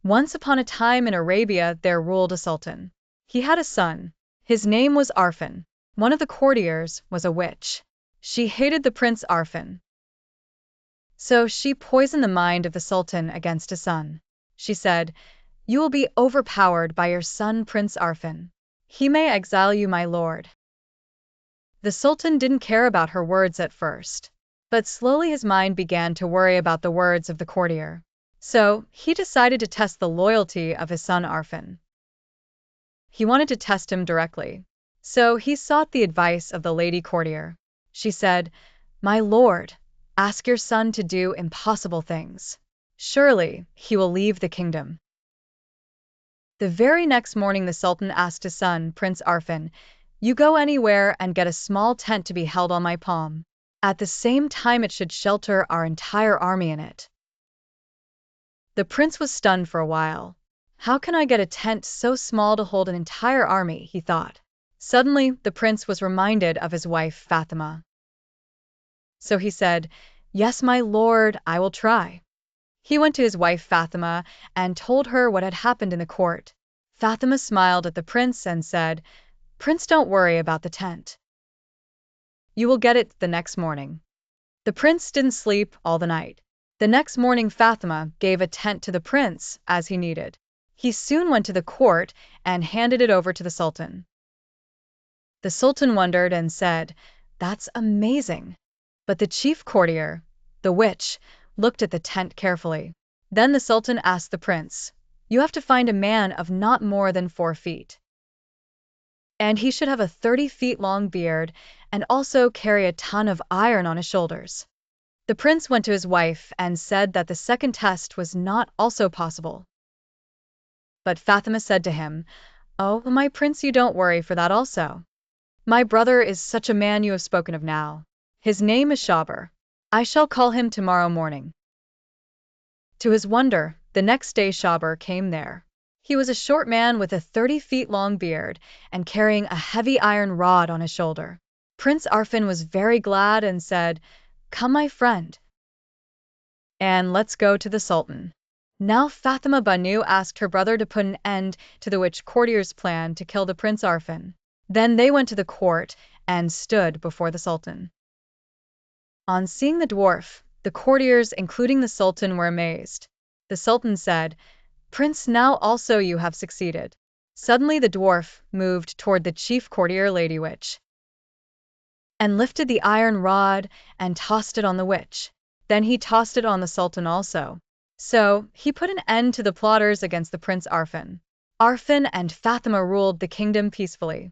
Once upon a time in Arabia there ruled a sultan. He had a son. His name was Arfan. One of the courtiers was a witch. She hated the Prince Arfan. So she poisoned the mind of the sultan against his son. She said, "You will be overpowered by your son Prince Arfan. He may exile you, my lord." The sultan didn't care about her words at first, but slowly his mind began to worry about the words of the courtier. So he decided to test the loyalty of his son Arfan. He wanted to test him directly. So he sought the advice of the lady courtier. She said, "My lord, ask your son to do impossible things. Surely he will leave the kingdom." The very next morning the sultan asked his son, Prince Arfan, "You go anywhere and get a small tent to be held on my palm. At the same time it should shelter our entire army in it." The prince was stunned for a while. How can I get a tent so small to hold an entire army, he thought. Suddenly, the prince was reminded of his wife, Fatima. So he said, "Yes, my lord, I will try." He went to his wife Fatima and told her what had happened in the court. Fatima smiled at the prince and said, "Prince, don't worry about the tent. You will get it the next morning." The prince didn't sleep all the night. The next morning Fatima gave a tent to the prince as he needed. He soon went to the court and handed it over to the sultan. The sultan wondered and said, "That's amazing." But the chief courtier, the witch, looked at the tent carefully. Then the sultan asked the prince, "You have to find a man of not more than 4 feet. And he should have a 30 feet long beard and also carry a ton of iron on his shoulders." The prince went to his wife and said that the second test was not also possible. But Fatima said to him, "Oh, my prince, you don't worry for that also. My brother is such a man you have spoken of now. His name is Shaber. I shall call him tomorrow morning." To his wonder, the next day Shaber came there. He was a short man with a 30 feet long beard and carrying a heavy iron rod on his shoulder. Prince Arfan was very glad and said, "Come, my friend, and let's go to the sultan." Now Fatima Banu asked her brother to put an end to the witch courtier's plan to kill the Prince Arfan. Then they went to the court and stood before the sultan. On seeing the dwarf, the courtiers, including the sultan, were amazed. The sultan said, "Prince, now also you have succeeded." Suddenly the dwarf moved toward the chief courtier, Lady Witch, and lifted the iron rod and tossed it on the witch. Then he tossed it on the sultan also. So he put an end to the plotters against the Prince Arfan. Arfan and Fatima ruled the kingdom peacefully.